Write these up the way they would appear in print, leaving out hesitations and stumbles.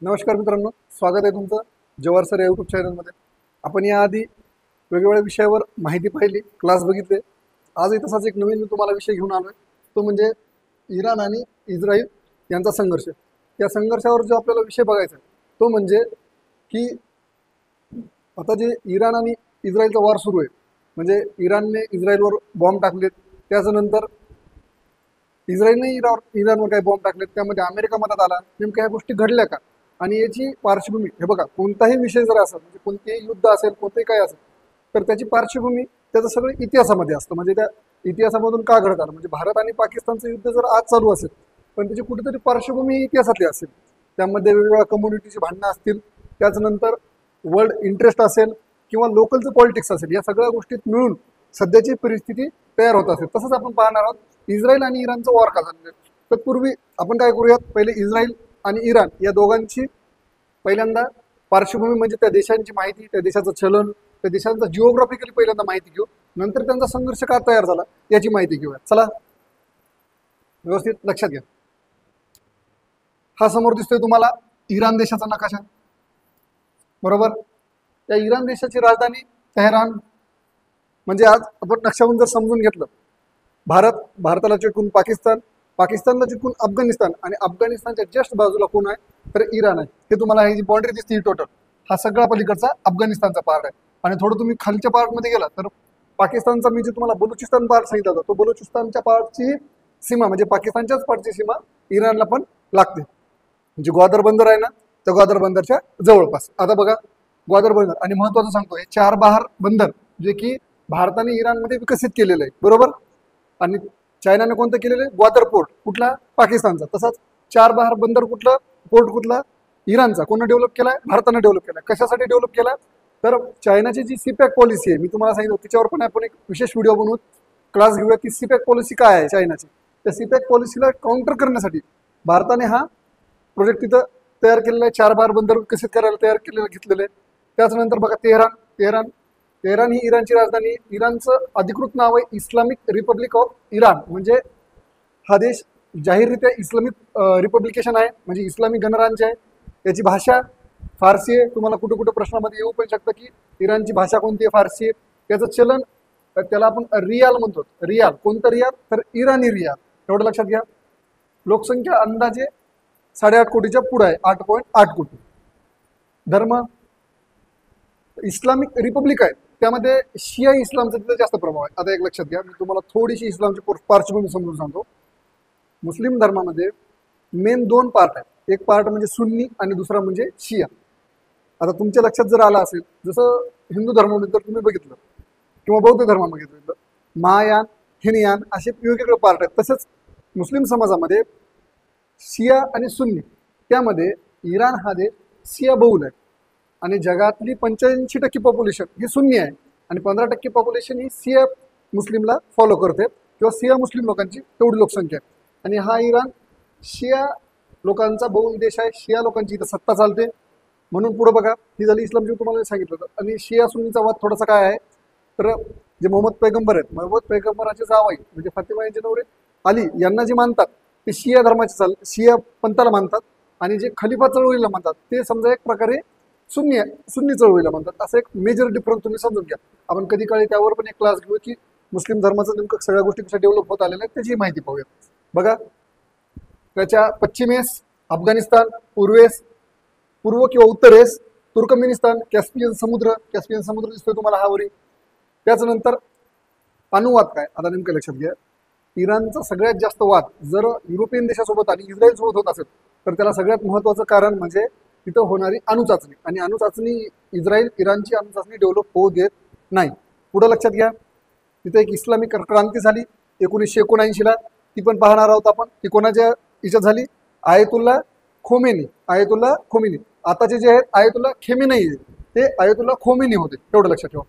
नमस्कार मित्रांनो, स्वागत आहे तुमचं जवाहर सर यूट्यूब चॅनलमध्ये. आपण याआधी वेगवेगळ्या विषयावर माहिती पाहिली, क्लास बघितले. आजही तसाच एक नवीन मी तुम्हाला विषय घेऊन आलोय. तो म्हणजे इराण आणि इस्रायल यांचा संघर्ष. या संघर्षावर जो आपल्याला विषय बघायचा आहे तो म्हणजे की आता जे इराण आणि इस्रायलचा वॉर सुरू आहे, म्हणजे इराणने इस्रायलवर बॉम्ब टाकलेत, त्याच्यानंतर इस्रायलने इराणवर काही बॉम्ब टाकलेत, त्यामध्ये अमेरिका मदत आला. नेमक्या ह्या गोष्टी घडल्या का आणि याची पार्श्वभूमी हे बघा. कोणताही विषय जर असेल, म्हणजे कोणतेही युद्ध असेल, कोणतेही काय असेल, तर त्याची पार्श्वभूमी त्याचं सगळं इतिहासामध्ये असतं. म्हणजे त्या इतिहासामधून का घडत आलं, म्हणजे भारत आणि पाकिस्तानचं युद्ध जर आज चालू असेल पण त्याची कुठेतरी पार्श्वभूमी इतिहासातली असेल. त्यामध्ये वेगवेगळ्या कम्युनिटीची भांडणं असतील, त्याच्यानंतर वर्ल्ड इंटरेस्ट असेल किंवा लोकलचं पॉलिटिक्स असेल, या सगळ्या गोष्टीत मिळून सध्याची परिस्थिती तयार होत असेल. तसंच आपण पाहणार आहोत इस्रायल आणि इराणचं वॉर का झालेलं. तत्पूर्वी आपण काय करूयात, पहिले इस्रायल आणि इराण या दोघांची पहिल्यांदा पार्श्वभूमी म्हणजे त्या देशांची माहिती, त्या देशाचं चलन, त्या देशांचा जिओग्राफिकली पहिल्यांदा माहिती घेऊ. नंतर त्यांचा संघर्ष का तयार झाला याची माहिती घेऊया. चला व्यवस्थित लक्षात घ्या. हा समोर दिसतोय तुम्हाला इराण देशाचा नकाशा, बरोबर. त्या इराण देशाची राजधानी तेहरान. म्हणजे आज आपण नक्षावरून जर समजून घेतलं, भारताला चिटकून पाकिस्तान, पाकिस्तानला चिटकून अफगाणिस्तान आणि अफगाणिस्तानच्या जस्ट बाजूला कोण आहे तर इराण आहे. हे तुम्हाला ही जी बाउंड्री दिसते ही टोटल, हा सगळा पलीकडचा अफगाणिस्तानचा पार्ट आहे. आणि थोडं तुम्ही खालच्या पार्टमध्ये गेला तर पाकिस्तानचा, मी जे तुम्हाला बलुचिस्तान पार्ट सांगितला होता, तो बलुचिस्तानच्या पार्टची सीमा म्हणजे पाकिस्तानच्याच पार्टची सीमा इराणला पण लागते. म्हणजे ग्वादर बंदर आहे ना, त्या ग्वादर बंदरच्या जवळपास. आता बघा ग्वादर बंदर, आणि महत्वाचं सांगतो, हे चार बहार बंदर जे की भारताने इराणमध्ये विकसित केलेलं आहे, बरोबर. आणि चायनाने कोणतं केलेलं आहे, ग्वादर पोर्ट कुठला, पाकिस्तानचा. तसाच चार बहार बंदर कुठला, पोर्ट कुठला, इराणचा. कोण डेव्हलप केलाय, भारतानं डेव्हलप केलाय. कशासाठी डेव्हलप केला तर चायनाची जी सीपॅक पॉलिसी आहे, मी तुम्हाला सांगितलं त्याच्यावर पण आपण एक विशेष व्हिडिओ बनवून क्लास घेऊया की सीपॅक पॉलिसी काय आहे चायनाची. त्या सीपॅक पॉलिसीला काउंटर करण्यासाठी भारताने हा प्रोजेक्ट तिथं तयार केलेला आहे, चार बहार बंदर विकसित करायला तयार केलेलं घेतलेलं आहे. त्याच्यानंतर बघा तेहरान ही इराणची राजधानी. इराणचं अधिकृत नाव आहे इस्लामिक रिपब्लिक ऑफ इराण. म्हणजे हा देश जाहीररित्या इस्लामिक रिपब्लिकेशन आहे, म्हणजे इस्लामिक गणराज्य आहे. याची भाषा फारसी आहे. तुम्हाला कुठं कुठं प्रश्नामध्ये येऊ पण शकतं की इराणची भाषा कोणती आहे, फारसी आहे. त्याचं चलन त्याला आपण रियाल म्हणतो. रियाल कोणतं रियाल तर इराणी रियाल, एवढं लक्षात घ्या. लोकसंख्या अंदाजे 8.5 कोटीच्या पुढे आहे, 8.8 कोटी. धर्म इस्लामिक रिपब्लिक आहे, त्यामध्ये शिया इस्लामचा तिथे जास्त प्रभाव आहे. आता एक लक्षात घ्या, मी तुम्हाला थोडीशी इस्लामची पार्श्वभूमी समजून सांगतो. मुस्लिम धर्मामध्ये मेन दोन पार्ट आहेत, एक पार्ट म्हणजे सुन्नी आणि दुसरा म्हणजे शिया. आता तुमच्या लक्षात जर आला असेल, जसं हिंदू धर्मामध्ये जर तुम्ही बघितलं किंवा बौद्ध धर्मामध्ये बघितलं, महायान, हिनयान असे वेगवेगळे पार्ट आहेत. तसेच मुस्लिम समाजामध्ये शिया आणि सुन्नी, त्यामध्ये इराण हा देश शिया बहुल आहे आणि जगातली 85% पॉप्युलेशन ही सुन्नी आहे आणि 15% पॉप्युलेशन ही शिया मुस्लिमला फॉलो करते किंवा शिया मुस्लिम लोकांची तेवढी लोकसंख्या आहे. आणि हा इराण शिया लोकांचा बहुल देश आहे, शिया लोकांची इथं सत्ता चालते. म्हणून पुढे बघा, ही झाली इस्लामची तुम्हाला सांगितलं होतं. आणि शिया सुन्नीचा वाद थोडासा काय आहे तर जे मोहम्मद पैगंबर आहेत, मोहम्मद पैगंबराचे जावई म्हणजे फातिमा यांचे नवरे अली यांना जे मानतात ते शिया धर्माचे शिया पंथाला मानतात, आणि जे खलिफा चळवळीला मानतात ते समजा एक प्रकारे सुन्नी चळवळीला म्हणतात. असं एक मेजर डिफरन्स तुम्ही समजून घ्या. आपण कधी काळी त्यावर पण एक क्लास घेऊ की मुस्लिम धर्माचं नेमकं सगळ्या गोष्टी कशा डेव्हलप होत आलेल्या आहेत त्याची माहिती पाहूया. बघा, त्याच्या पश्चिमेस अफगाणिस्तान, पूर्व किंवा उत्तरेस तुर्कमेनिस्तान, कॅस्पियन समुद्र दिसतोय तुम्हाला हा वरी. त्याच्यानंतर अनुवाद काय, आता नेमकं लक्षात घ्या. इराणचा सगळ्यात जास्त वाद जर युरोपियन देशासोबत आणि इस्रायल सोबत होत असेल तर त्याला सगळ्यात महत्त्वाचं कारण म्हणजे तिथं होणारी अणुचाचणी. आणि अणुचाचणी इराणची अणुचाचणी डेव्हलप होऊ देत नाही. पुढं लक्षात घ्या, तिथे एक इस्लामिक क्रांती झाली 1979ला, ती पण पाहणार आहोत आपण. ती कोणाच्या हिच्यात झाली, आयतुल्ला खोमेनी. आताचे जे आहेत आयतुल्ला खेमेनी, ते आयतुल्ला खोमेनी होते, एवढं लक्षात ठेवा.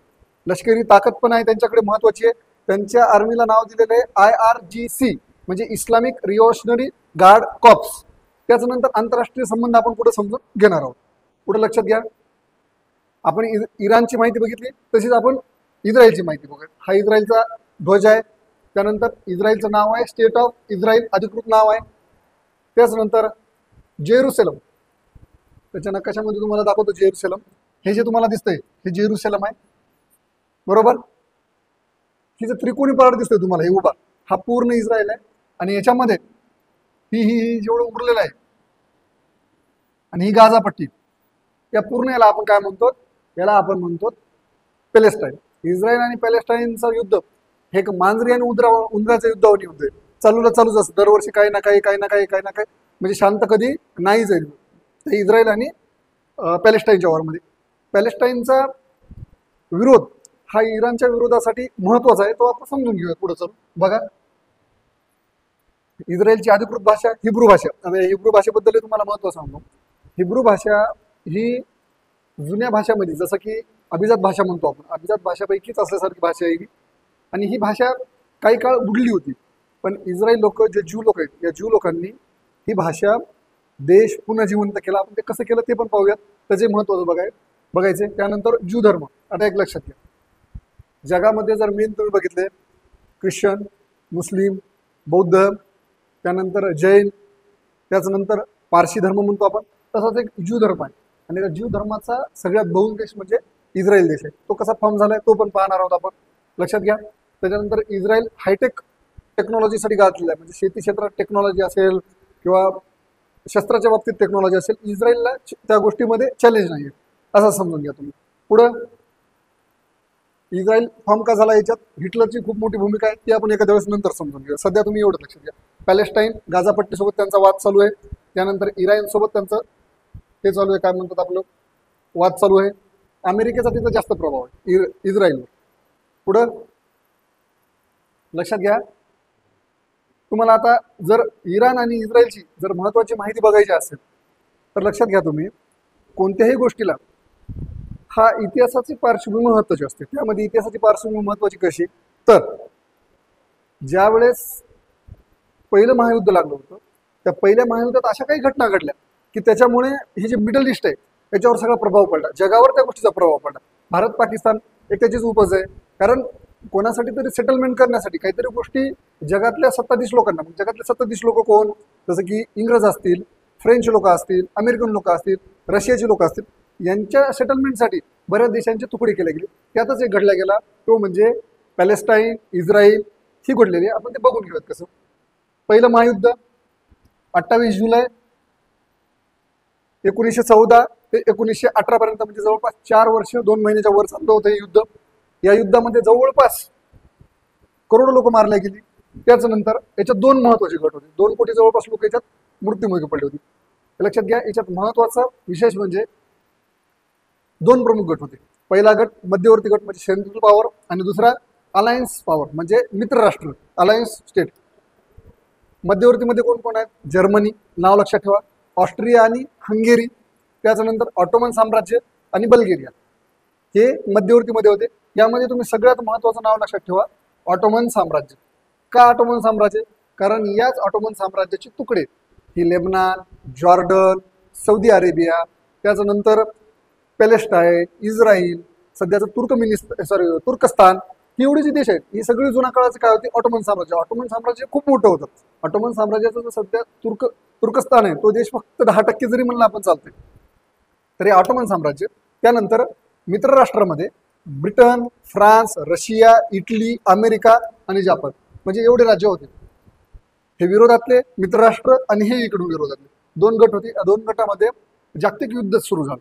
लष्करी ताकद पण आहे त्यांच्याकडे महत्वाची आहे. त्यांच्या आर्मीला नाव दिलेलं आहे IRGC, म्हणजे इस्लामिक रिव्होल्युशनरी गार्ड कॉप्स. त्याच्यानंतर आंतरराष्ट्रीय संबंध आपण पुढे समजून घेणार आहोत. पुढे लक्षात घ्या, आपण इराणची माहिती बघितली, तशीच आपण इस्रायलची माहिती बघूया. हा इस्रायलचा ध्वज आहे. त्यानंतर इस्रायलचं नाव आहे स्टेट ऑफ इस्रायल, अधिकृत नाव आहे. त्याच्यानंतर जेरुसलम, त्याच्या नकाशामध्ये तुम्हाला दाखवतो जेरुसलम. हे जे तुम्हाला दिसतंय हे जेरुसलम आहे, बरोबर. ही जे त्रिकोणी पार्ट दिसतोय तुम्हाला हे उभा, हा पूर्ण इस्रायल आहे. आणि याच्यामध्ये ही जेवढं उरलेलं आहे आणि ही गाझा पट्टी, या पूर्ण याला आपण काय म्हणतो, याला आपण म्हणतो पॅलेस्टाईन. इस्रायल आणि पॅलेस्टाईनचं युद्ध हे एक मांजरी आणि उंदराचं युद्धावर युद्ध आहे. चालूच असतं दरवर्षी काही ना काही म्हणजे शांत कधी नाही जाईल. ते इस्रायल आणि पॅलेस्टाईनच्या वॉरमध्ये. पॅलेस्टाईनचा विरोध हा इराणच्या विरोधासाठी महत्वाचा आहे, तो आपण समजून घेऊया पुढे चालू. बघा, इस्रायलची अधिकृत भाषा हिब्रू भाषा. आता हिब्रू भाषेबद्दल तुम्हाला महत्व सांगतो. हिब्रू भाषा ही जुन्या भाषामध्ये, जसं की अभिजात भाषा म्हणतो आपण, अभिजात भाषापैकीच असल्यासारखी भाषा आहे ही. आणि ही भाषा काही काळ बुडली होती, पण इस्रायल लोक, जे ज्यू लोक आहेत, या ज्यू लोकांनी ही भाषा देश पुन्हा जिवंत केला. आपण ते कसं केलं ते पण पाहूयात, त्याचे महत्त्व बघायचे. त्यानंतर ज्यू धर्म. आता एक लक्षात घ्या, जगामध्ये जर मेन तुम्ही बघितले, ख्रिश्चन, मुस्लिम, बौद्ध, त्यानंतर जैन, त्याच्यानंतर पारशी धर्म म्हणतो आपण, तसाच एक ज्यू धर्म आहे. आणि त्या ज्यू धर्माचा सगळ्यात बहुल देश म्हणजे इस्रायल देश आहे. तो कसा फॉर्म झालाय तो पण पाहणार आहोत आपण, लक्षात घ्या. त्याच्यानंतर इस्रायल हायटेक टेक्नॉलॉजीसाठी गाजलेला आहे. म्हणजे शेती क्षेत्रात टेक्नॉलॉजी असेल किंवा शस्त्राच्या बाबतीत टेक्नॉलॉजी असेल, इस्रायलला त्या गोष्टीमध्ये चॅलेंज नाही आहे, असं समजून घ्या तुम्ही. पुढं इस्रायल फॉर्म का झाला, याच्यात हिटलरची खूप मोठी भूमिका आहे, ती आपण एखाद्या वेळेस नंतर समजून घेऊया. सध्या तुम्ही एवढं लक्षात घ्या, पॅलेस्टाईन गाझापट्टीसोबत त्यांचा वाद चालू आहे. त्यानंतर इराणसोबत त्यांचं ते चालू आहे, काय म्हणतात आपलं, वाद चालू आहे. अमेरिकेचा तिथं जास्त प्रभाव आहे इस्रायलवर. पुढं लक्षात घ्या, तुम्हाला आता जर इराण आणि इस्रायलची जर महत्त्वाची माहिती बघायची असेल तर लक्षात घ्या तुम्ही, कोणत्याही गोष्टीला हा इतिहासाची पार्श्वभूमी महत्त्वाची असते. त्यामध्ये इतिहासाची पार्श्वभूमी महत्त्वाची कशी, तर ज्यावेळेस पहिलं महायुद्ध लागलं होतं, त्या पहिल्या महायुद्धात अशा काही घटना घडल्या की त्याच्यामुळे ही जी मिडल ईस्ट आहे त्याच्यावर सगळा प्रभाव पडला, जगावर त्या गोष्टीचा प्रभाव पडला. भारत पाकिस्तान एक त्याचीच उपज आहे. कारण कोणासाठी तरी सेटलमेंट करण्यासाठी काहीतरी गोष्टी जगातल्या 27 लोकांना, जगातले 27 लोक कोण, जसं की इंग्रज असतील, फ्रेंच लोक असतील, अमेरिकन लोक असतील, रशियाची लोक असतील, यांच्या सेटलमेंटसाठी बऱ्याच देशांचे तुकडे केले गेले. त्यातच एक घडला गेला, तो म्हणजे पॅलेस्टाईन, इस्रायल ही घडलेली. आपण ते बघून घेऊयात कसं. पहिलं महायुद्ध 28 जुलै 1914 ते 1918 पर्यंत, म्हणजे जवळपास 4 वर्ष 2 महिन्याच्या वर चाललं होतं हे युद्ध. या युद्धामध्ये जवळपास करोडो लोक मारले गेली. त्याच्यानंतर याच्यात 2 महत्वाचे गट होते, 2 कोटी जवळपास लोक याच्यात मृत्युमुखी पडले होते. लक्षात घ्या, याच्यात महत्वाचा विशेष म्हणजे 2 प्रमुख गट होते. पहिला गट मध्यवर्ती गट म्हणजे सेंट्रल पॉवर, आणि दुसरा अलायन्स पॉवर म्हणजे मित्र राष्ट्र, अलायन्स स्टेट. मध्यवर्तीमध्ये कोण कोण आहेत, जर्मनी नाव लक्षात ठेवा, ऑस्ट्रिया आणि हंगेरी, त्याच्यानंतर ऑटोमन साम्राज्य आणि बल्गेरिया, हे मध्यवर्तीमध्ये होते. यामध्ये तुम्ही सगळ्यात महत्वाचं नाव लक्षात ठेवा, ऑटोमन साम्राज्य. का ऑटोमन साम्राज्य, कारण याच ऑटोमन साम्राज्याचे तुकडे ही लेबनान, जॉर्डन, सौदी अरेबिया, त्याच्यानंतर पॅलेस्टाईन, इस्रायल, सध्याचं तुर्कस्तान, ही एवढी जी देश आहेत ही सगळी जुना काळाचं काय होती, ऑटोमन साम्राज्य. ऑटोमन साम्राज्य खूप मोठं होतं. ऑटोमन साम्राज्याचं जो सध्या तुर्कस्तान आहे तो देश फक्त 10% जरी म्हणलं आपण चालतंय, तरी ऑटोमन साम्राज्य. त्यानंतर मित्र राष्ट्रामध्ये Britain, France, Russia, Italy, America आणि जपान, म्हणजे एवढे राज्य होते. हे विरोधातले मित्र राष्ट्र आणि हे इकडून विरोधातले 2 गट होते. या 2 गटामध्ये जागतिक युद्ध सुरू झालं,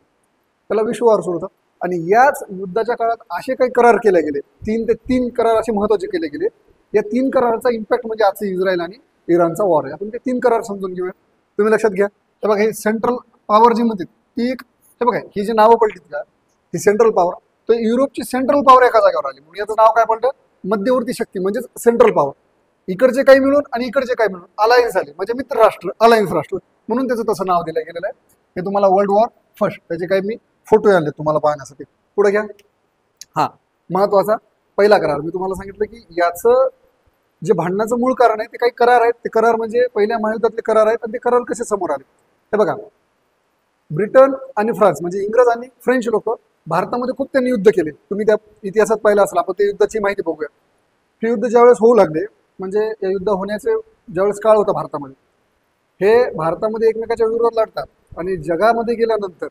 त्याला विश्ववार सुरू होतं. आणि याच युद्धाच्या काळात असे काही करार केले गेले, 3 ते 3 करार असे महत्त्वाचे केले गेले. या 3 कराराचा इम्पॅक्ट म्हणजे आजचं इस्रायल आणि इराणचा वॉर आहे. आपण ते 3 करार समजून घेऊया. तुम्ही लक्षात घ्या, हे बघा, हे सेंट्रल पॉवर जी म्हणते ती एक, हे बघा ही जी नावं पडलीत का, ही सेंट्रल पॉवर, तर युरोपची सेंट्रल पॉवर एका जागेवर आली म्हणून याचं नाव काय पडलं, मध्यवर्ती शक्ती म्हणजेच सेंट्रल पॉवर. इकडचे काही मिळून आणि इकडचे काही मिळून अलायन्स आले, म्हणजे मित्र राष्ट्र, अलायन्स राष्ट्र, म्हणून त्याचं तसं नाव दिलं गेलेलं आहे. हे तुम्हाला वर्ल्ड वॉर फर्स्ट, त्याचे काही मी फोटो आणले तुम्हाला पाहण्यासाठी. पुढे घ्या. हा महत्वाचा पहिला करार, मी तुम्हाला सांगितलं की याचं जे भांडणाचं मूळ कारण आहे ते काही करार आहेत. ते करार म्हणजे पहिल्या महायुद्धातले करार आहेत. आणि ते करार कसे समोर आले, हे बघा. ब्रिटन आणि फ्रान्स म्हणजे इंग्रज आणि फ्रेंच लोक भारतामध्ये खूप त्यांनी युद्ध केले. तुम्ही त्या इतिहासात पाहिलं असेल, आपण ते युद्धाची माहिती बघूया. हे युद्ध ज्यावेळेस होऊ लागले, म्हणजे या युद्ध होण्याचे ज्यावेळेस काळ होता भारतामध्ये, हे भारतामध्ये एकमेकाच्या विरोधात लढतात आणि जगामध्ये गेल्यानंतर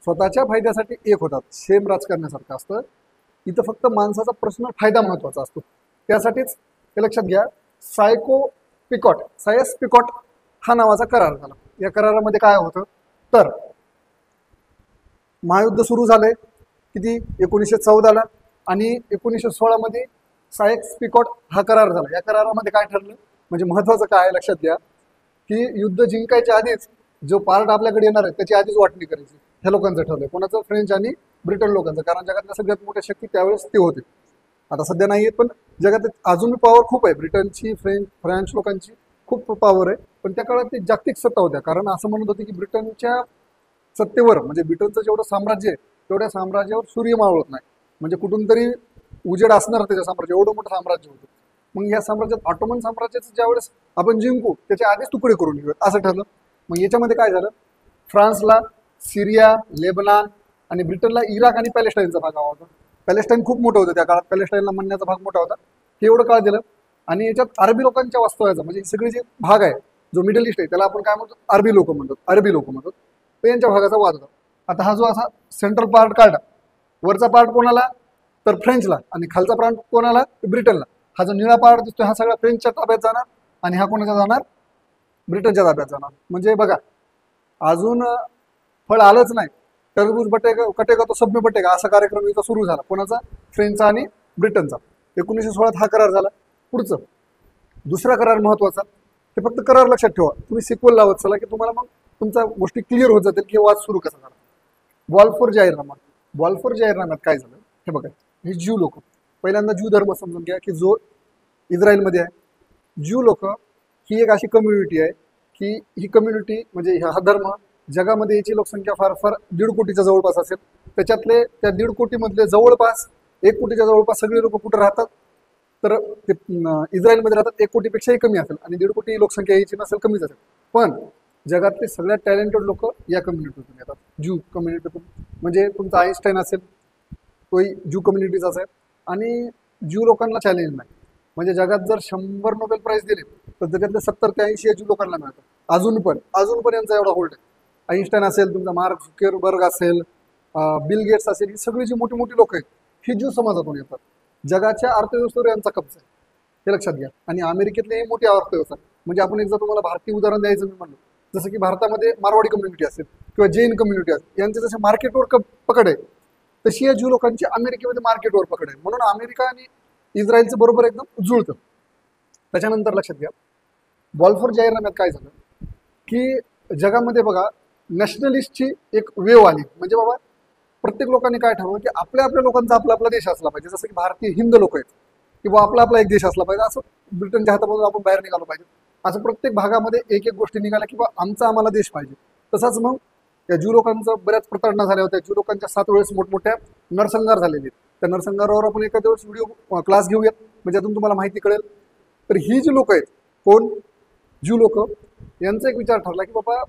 स्वतःच्या फायद्यासाठी एक होतात. सेम राजकारण्यासारखं असतं. इथं फक्त माणसाचा पर्सनल फायदा महत्वाचा असतो. त्यासाठीच हे लक्षात घ्या, सायस पिकॉट हा नावाचा करार झाला. या करारामध्ये काय होतं तर महायुद्ध सुरू झालंय किती 1914ला आणि 1916 मध्ये सायक्स पिकॉट हा करार झाला. या करारामध्ये काय ठरलं म्हणजे महत्वाचं काय लक्षात घ्या की युद्ध जिंकायच्या आधीच जो पार्ट आपल्याकडे येणार आहे त्याची आधीच वाटणी करायची. ह्या लोकांचं ठरलंय. कोणाचं? फ्रेंच आणि ब्रिटन लोकांचं. कारण जगातल्या सगळ्यात मोठ्या शक्ती त्यावेळेस ते होते. आता सध्या नाही आहेत, पण जगात अजून पॉवर खूप आहे. ब्रिटनची, फ्रेंच लोकांची खूप पॉवर आहे. पण त्या काळात ते जागतिक सत्ता होत्या. कारण असं म्हणत होते की ब्रिटनच्या सत्तेवर म्हणजे ब्रिटनचं जेवढं साम्राज्य आहे तेवढ्या साम्राज्यावर सूर्य मावळत नाही. म्हणजे कुठून तरी उजेड असणार त्याच्या साम्राज्य, एवढं मोठं साम्राज्य होतं. मग या साम्राज्यात ऑटोमन साम्राज्याचं ज्यावेळेस आपण जिंकू त्याच्या आधीच तुकडे करून घेऊयात असं ठरलं. मग याच्यामध्ये काय झालं, फ्रान्सला सिरिया, लेबनान आणि ब्रिटनला इराक आणि पॅलेस्टाईनचा भाग हवा होता. पॅलेस्टाईन खूप मोठं होतं त्या काळात. पॅलेस्टाईनला म्हणण्याचा भाग मोठा होता. हे एवढं काळ दिलं. आणि याच्यात अरबी लोकांच्या वास्तव्याचा म्हणजे सगळे जे भाग आहे जो मिडल ईस्ट आहे त्याला आपण काय म्हणतो, अरबी लोक म्हणतो. तर यांच्या भागाचा वाद होता. आता हा जो असा सेंट्रल पार्ट काढला, वरचा पार्ट कोणाला तर फ्रेंचला आणि खालचा पार्ट कोणाला ब्रिटनला. हा जो निळा पार्ट दिसतोय हा सगळा फ्रेंचच्या ताब्यात जाणार आणि हा कोणाच्या जाणार, ब्रिटनच्या ताब्यात जाणार. म्हणजे बघा अजून फळ आलंच नाही, टरबूज कटेगा तो सब में बटेगा असा कार्यक्रम इथं सुरू झाला. कोणाचा? फ्रेंचचा आणि ब्रिटनचा. 1916 हा करार झाला. पुढचं दुसरा करार महत्वाचा, ते फक्त करार लक्षात ठेवा. तुम्ही सिक्वल लावत चला की तुम्हाला मग तुमच्या गोष्टी क्लिअर होत जातील की वाद सुरू कसा झाला. बॉलफोर जाहीरनाम्यात काय झालं हे बघा. हे ज्यू लोक, पहिल्यांदा ज्यू धर्म समजून घ्या की जो इस्रायलमध्ये आहे. ज्यू लोक ही एक अशी कम्युनिटी आहे की ही कम्युनिटी म्हणजे हा धर्म जगामध्ये याची लोकसंख्या फार 1.5 कोटीच्या जवळपास असेल. त्याच्यातले त्या 1.5 कोटीमधले जवळपास 1 कोटीच्या जवळपास सगळे लोक कुठं राहतात तर ते इस्रायलमध्ये राहतात. 1 कोटीपेक्षाही कमी असेल आणि 1.5 कोटी लोकसंख्या यायची नसेल, कमीच असेल. पण जगातले सगळ्यात टॅलेंटेड लोक या कम्युनिटीतून येतात, ज्यू कम्युनिटीतून. म्हणजे तुमचा आईन्स्टाईन असेल तोही ज्यू कम्युनिटीचा असेल. आणि ज्यू लोकांना चॅलेंज नाही. म्हणजे जगात जर 100 नोबेल प्राईज दिले तर त्याच्यातले 70 ते 80 ज्यू लोकांना मिळतात. अजून पण यांचा एवढा होल्ड आहे. आईन्स्टाईन असेल, तुमचा मार्क झुकरबर्ग असेल, बिल गेट्स असेल, ही सगळी जी मोठी मोठी लोक आहेत ही ज्यू समाजातून येतात. जगाच्या अर्थव्यवस्थेवर यांचा कब्जा आहे, हे लक्षात घ्या. आणि अमेरिकेतली ही मोठी अर्थव्यवस्था. म्हणजे आपण एक जर तुम्हाला भारतीय उदाहरण द्यायचं मी म्हणलो, जसं की भारतामध्ये मारवाडी कम्युनिटी असेल किंवा जैन कम्युनिटी असेल, यांचे जसे मार्केटवर पकड आहे तशी या ज्यू लोकांची अमेरिकेमध्ये मार्केटवर पकड आहे. म्हणून अमेरिका आणि इस्रायलचं बरोबर एकदम जुळतं. त्याच्यानंतर लक्षात घ्या, बॉलफोर जाहीरनाम्यात काय झालं की जगामध्ये बघा नॅशनलिस्टची एक वेव आली. म्हणजे बाबा प्रत्येक लोकांनी काय ठरवलं की आपल्या लोकांचा आपला देश असला पाहिजे. जसं की भारतीय हिंद लोक आहेत किंवा आपला एक देश असला पाहिजे, असं ब्रिटनच्या हातामधून आपण बाहेर निघालो पाहिजे. असं प्रत्येक भागामध्ये एक गोष्टी निघाल्या की आम्हाला देश पाहिजे. तसाच मग त्या ज्यू लोकांचं बऱ्याच प्रताडणा झाल्या होत्या. ज्यू लोकांच्या 7 वेळेस मोठमोठ्या नरसंहार झालेले आहेत. त्या नरसंहारावर आपण एखाद्या वेळेस व्हिडिओ क्लास घेऊयात, म्हणजे त्यातून तुम्हाला माहिती कळेल. तर ही जी लोक आहेत, कोण? ज्यू लोक. यांचा एक विचार ठरला की बाबा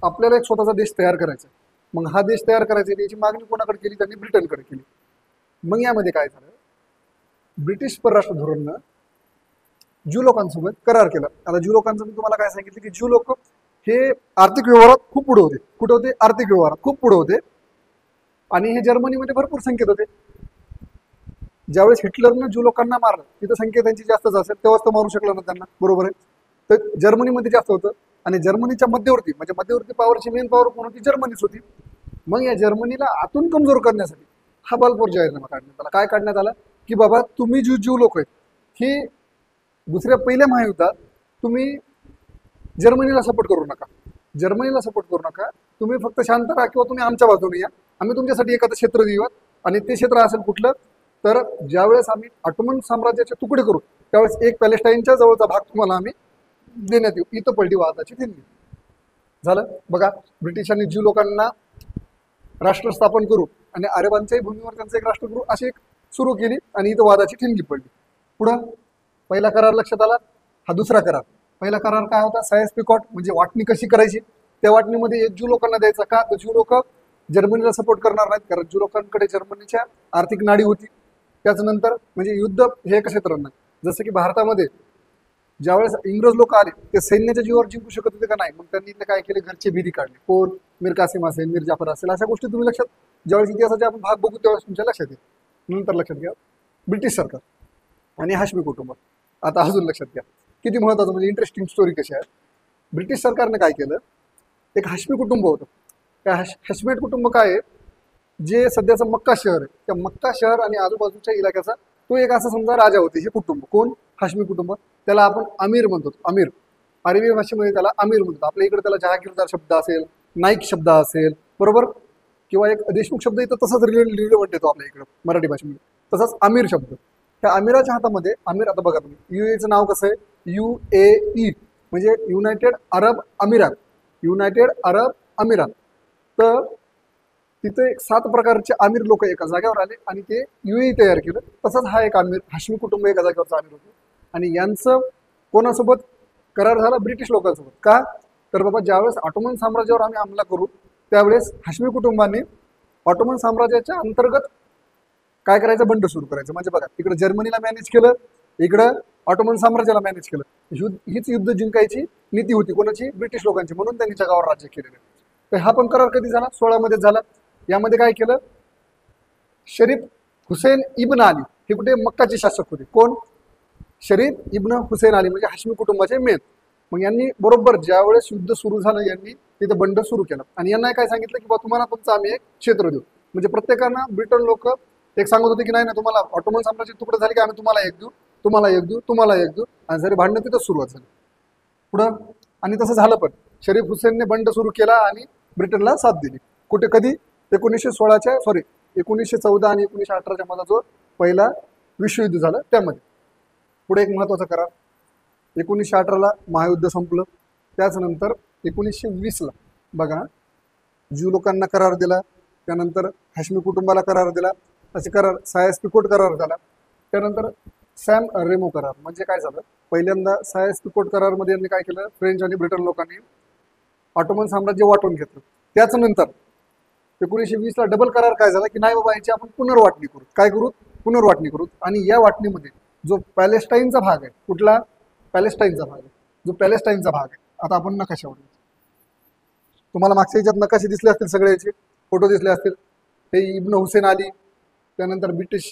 आपल्याला एक स्वतःचा देश तयार करायचा. मग हा देश तयार करायचा, याची मागणी कोणाकडे केली? त्यांनी ब्रिटनकडे केली. मग यामध्ये काय झालं, ब्रिटिश परराष्ट्र धोरणनं ज्यू लोकांसोबत करार केला. आता ज्यू लोकांचं मी तुम्हाला काय सांगितलं की ज्यू लोक हे आर्थिक व्यवहारात खूप पुढे होते. कुठे होते? आर्थिक व्यवहारात खूप पुढे होते. आणि हे जर्मनीमध्ये भरपूर संख्येत होते. ज्यावेळेस हिटलरनं ज्यू लोकांना मारलं तिथं संख्या त्यांची जास्तच असेल, तेव्हाच तो मारू शकला ना त्यांना, बरोबर आहे. तर जर्मनीमध्ये जास्त होतं. आणि जर्मनीच्या मध्यवर्ती म्हणजे मध्यवर्ती पॉवरची मेन पॉवर कोण होती? जर्मनीच होती. मग या जर्मनीला आतून कमजोर करण्यासाठी हा बॉलफोर जाहीरनामा काढण्यात आला. काय काढण्यात आला की बाबा तुम्ही ज्यू लोक आहेत ही पहिल्या महायुद्धात तुम्ही जर्मनीला सपोर्ट करू नका. तुम्ही फक्त शांत राहा किंवा तुम्ही आमच्या बाजूने या. आम्ही तुमच्यासाठी एखादं क्षेत्र देऊयात. आणि ते क्षेत्र असेल कुठलं तर ज्यावेळेस आम्ही ऑटोमन साम्राज्याचे तुकडे करू त्यावेळेस एक पॅलेस्टाईनच्या जवळचा भाग तुम्हाला आम्ही देण्यात येऊ. इथं पडली वादाची ठिणगी. झालं. बघा ब्रिटिशांनी ज्यू लोकांना राष्ट्र स्थापन करू आणि अरबांच्याही भूमीवर त्यांचं एक राष्ट्र करू अशी एक सुरू केली आणि इथं वादाची ठिणगी पडली. पुढं पहिला करार लक्षात आला. हा दुसरा करार. पहिला करार काय होता? सायस पिकॉट, म्हणजे वाटणी कशी करायची. त्या वाटणीमध्ये एक ज्यू लोकांना द्यायचा का तर ज्यू लोक जर्मनीला सपोर्ट करणार नाहीत, कारण ज्यू लोकांकडे जर्मनीच्या आर्थिक नाडी होती. त्याच्यानंतर म्हणजे युद्ध हे एका क्षेत्रात नाही. जसं की भारतामध्ये ज्यावेळेस इंग्रज लोक आले ते सैन्याच्या जीवावर जिंकू शकत होते का? नाही. मग त्यांनी इथले काय केले? घरचे भीती काढले. कोण? मीर कासिम असेल, मीर जाफर असेल, अशा गोष्टी तुम्ही लक्षात ज्यावेळेस इतिहासाचे आपण भाग बघू त्यावेळेस तुमच्या लक्षात येईल. नंतर लक्षात घ्या ब्रिटिश सरकार आणि हाशमी कुटुंब. आता अजून लक्षात घ्या किती महत्वाचं म्हणजे इंटरेस्टिंग स्टोरी कशी आहे. ब्रिटिश सरकारने काय केलं, एक हाशमी कुटुंब होतं. त्या हाशमेट कुटुंब काय आहे, जे सध्याचं मक्का शहर आहे त्या मक्का शहर आणि आजूबाजूच्या इलाक्याचा तो एक असं समजा राजा होते. हे कुटुंब कोण, हाशमी कुटुंब. त्याला आपण अमीर म्हणतो. अमीर अरबी भाषेमध्ये त्याला अमीर म्हणतो. आपल्या इकडे त्याला जहागीरदार शब्द असेल, नाईक शब्द असेल, बरोबर, किंवा एक देशमुख शब्द इथं तसंच रिलेवंट येतो आपल्या इकडं मराठी भाषेमध्ये. तसंच अमीर शब्द, त्या अमीराच्या हातामध्ये अमीर. आता बघा तुम्ही UAEचं नाव कसं आहे, UAE म्हणजे युनायटेड अरब अमिरात, युनायटेड अरब अमिरात. तर तिथे 7 प्रकारचे आमिर लोक एका जागेवर आले आणि ते UAE तयार केलं. तसंच हा एक आमिर हाशमी कुटुंब एका जागेवरचा आमिर होतो. आणि यांचं कोणासोबत करार झाला, ब्रिटिश लोकांसोबत. का तर बाबा ज्यावेळेस ऑटोमन साम्राज्यावर आम्ही हमला करू त्यावेळेस हाशमी कुटुंबाने ऑटोमन साम्राज्याच्या अंतर्गत काय करायचं, बंड सुरू करायचं. म्हणजे बघा इकडे जर्मनीला मॅनेज केलं, इकडं ऑटोमन साम्राज्याला मॅनेज केलं. हीच युद्ध जिंकायची नीती होती कोणाची, ब्रिटिश लोकांची. म्हणून त्यांनी जगावर राज्य केलेलं. तर हा पण करार कधी झाला, 16 मध्ये झाला. यामध्ये काय केलं, शरीफ हुसेन इब्न अली हे कुठे मक्काचे शासक होते. कोण, शरीफ इब्न हुसेन अली म्हणजे हाशमी कुटुंबाचे मेन. मग यांनी बरोबर ज्यावेळेस युद्ध सुरू झालं यांनी तिथं बंड सुरू केला आणि यांना काय सांगितलं की बा तुम्हाला तुमचं आम्ही एक क्षेत्र देऊ. म्हणजे प्रत्येकानं ब्रिटन लोक एक सांगत होते की नाही ना, तुम्हाला ऑटोमन साम्राज्य तुकडे झाले की आम्ही तुम्हाला एक देऊ, तुम्हाला एक देऊ, तुम्हाला एक देऊ. आणि जरी भांडणं तिथं सुरुवात झाली पुढं. आणि तसं झालं पण. शरीफ हुसेनने बंड सुरू केला आणि ब्रिटनला साथ दिली. कुठे, कधी, 1914 आणि 1918 मध्ये जो पहिला विश्वयुद्ध झालं त्यामध्ये. पुढे एक महत्वाचा करार, 1918ला महायुद्ध संपलं. त्याचनंतर 1920ला बघा ज्यू लोकांना करार दिला, त्यानंतर हाशमी कुटुंबाला करार दिला. असे करार सायस-पिकोट करार झाला. त्यानंतर सॅम रेमो करार. म्हणजे काय झालं, पहिल्यांदा सायस-पिकोट करारमध्ये यांनी काय केलं, फ्रेंच आणि ब्रिटन लोकांनी ऑटोमन साम्राज्य वाटून घेतलं. त्याचनंतर 1920ला डबल करार काय झाला की नाही बाबा याची आपण पुनर्वाटणी करू. काय करू, पुनर्वाटणी करू. आणि या वाटणीमध्ये जो पॅलेस्टाईनचा भाग आहे, कुठला, पॅलेस्टाईनचा भाग आहे, जो पॅलेस्टाईनचा भाग आहे. आता आपण नकाशावर, तुम्हाला मागच्या याच्यात नकाशे दिसले असतील, सगळे याचे फोटो दिसले असतील. हे इब्न हुसेन अली, त्यानंतर ब्रिटिश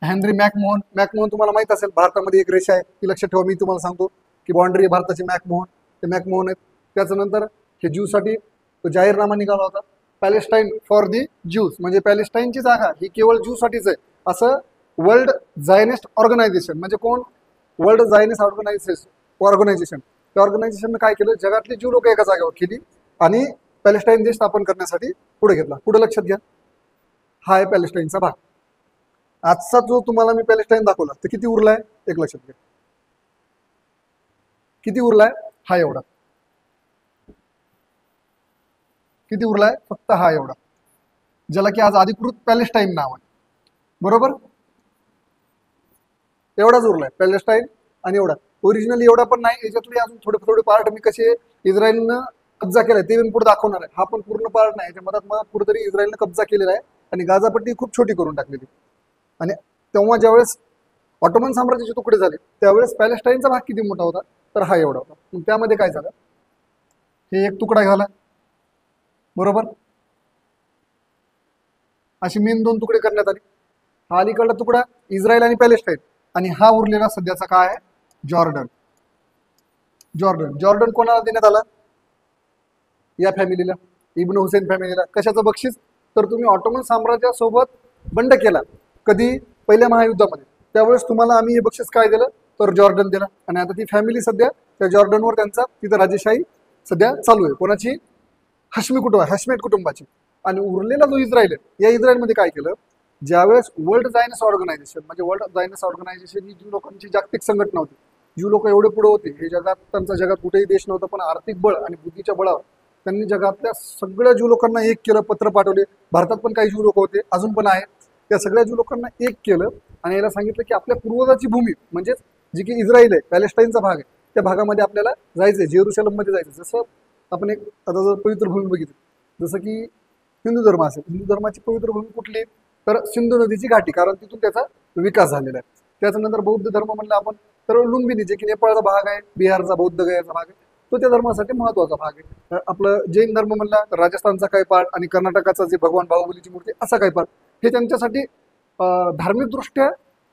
हेनरी मॅकमोहन तुम्हाला माहित असेल. भारतामध्ये एक रेषा आहे ती लक्षात ठेवा. मी तुम्हाला सांगतो की बाउंड्री आहे भारताची. ते मॅकमोहन आहेत. त्याच्यानंतर हे ज्यूसाठी तो जाहीरनामा निघाला होता, पॅलेस्टाईन फॉर दी ज्यूज. म्हणजे पॅलेस्टाईनची जागा ही केवळ ज्यूसाठीच आहे असं वर्ल्ड झायनिस्ट ऑर्गनायझेशन. म्हणजे कोण, वर्ल्ड झायनिस्ट ऑर्गनायझेशन. त्या ऑर्गनायझेशननं काय केलं, जगातली ज्यू लोक एका जागेवर केली आणि पॅलेस्टाईन देश स्थापन करण्यासाठी पुढे घेतला. पुढे लक्षात घ्या, हा आहे पॅलेस्टाईनचा भाग. आजचा जो तुम्हाला मी पॅलेस्टाईन दाखवला तर किती उरलाय, एक लक्षात घ्या किती उरलाय, हा एवढा. किती उरलाय, फक्त हा एवढा, ज्याला की आज अधिकृत पॅलेस्टाईन नाव आहे. बरोबर, एवढाच उरलाय पॅलेस्टाईन. आणि एवढा ओरिजिनल एवढा पण नाही, याच्यातले अजून थोडे पार्ट मी कसे इस्रायलनं कब्जा केलाय ते पुढे दाखवणार आहे. हा पण पूर्ण पार्ट नाही, याच्या मधात कुठेतरी इस्रायलनं कब्जा केलेला आहे आणि गाझापट्टी खूप छोटी करून टाकलेली. आणि तेव्हा ज्यावेळेस ऑटोमन साम्राज्याचे तुकडे झाले त्यावेळेस पॅलेस्टाईनचा भाग किती मोठा होता, तर हा एवढा होता. मग त्यामध्ये काय झालं, हे एक तुकडा झाला, बरोबर, अशी मेन 2 तुकडे करण्यात आले. हा अलीकडला तुकडा इस्रायल आणि पॅलेस्टाईन, आणि हा उरलेला सध्याचा काय आहे, जॉर्डन. जॉर्डन कोणाला देण्यात आला, या फॅमिलीला, इब्न हुसेन फॅमिलीला. कशाचं बक्षीस, तर तुम्ही ऑटोमन साम्राज्यासोबत बंड केला कधी, पहिल्या महायुद्धामध्ये, त्यावेळेस तुम्हाला आम्ही हे बक्षीस काय दिलं, तर जॉर्डन दिला. आणि आता ती फॅमिली सध्या त्या जॉर्डनवर त्यांचा तिथं राजेशाही सध्या चालू आहे. कोणाची, हाशमेट कुटुंबाची. आणि उरलेला जो इस्रायल आहे, या इस्रायलमध्ये काय केलं, ज्यावेळेस वर्ल्ड झायनिस्ट ऑर्गनायझेशन, म्हणजे वर्ल्ड झायनिस्ट ऑर्गनायझेशन ही ज्यू लोकांची जागतिक संघटना होती. ज्यू लोक एवढे पुढे होते, हे जगात त्यांचा जगात कुठेही देश नव्हता, पण आर्थिक बळ आणि बुद्धीच्या बळावर त्यांनी जगातल्या सगळ्या ज्यू लोकांना एक केलं. पत्र पाठवले. भारतात पण काही ज्यू लोक होते, अजून पण आहेत. त्या सगळ्या ज्यू लोकांना एक केलं आणि याला सांगितलं की आपल्या पूर्वजाची भूमी, म्हणजेच जी की इस्रायल आहे, पॅलेस्टाईनचा भाग आहे, त्या भागामध्ये आपल्याला जायचंय, जेरुसलममध्ये जायचं. जसं आपण एक आता जर पवित्र भूमी बघितली, जसं की हिंदू धर्म असेल, हिंदू धर्माची पवित्र भूमी कुठली, तर सिंधू नदीची घाटी, कारण तिथून त्याचा विकास झालेला आहे. त्याच्यानंतर बौद्ध धर्म म्हणलं आपण तर लुंबिनी, जे की नेपाळचा भाग आहे, बिहारचा बौद्ध गयाचा भाग आहे, तो त्या धर्मासाठी महत्वाचा भाग आहे. आपलं जैन धर्म म्हणला तर राजस्थानचा काही पार्ट आणि कर्नाटकाचा जे भगवान बाहुबलीची मूर्ती असा काही पार्ट, हे त्यांच्यासाठी धार्मिकदृष्ट्या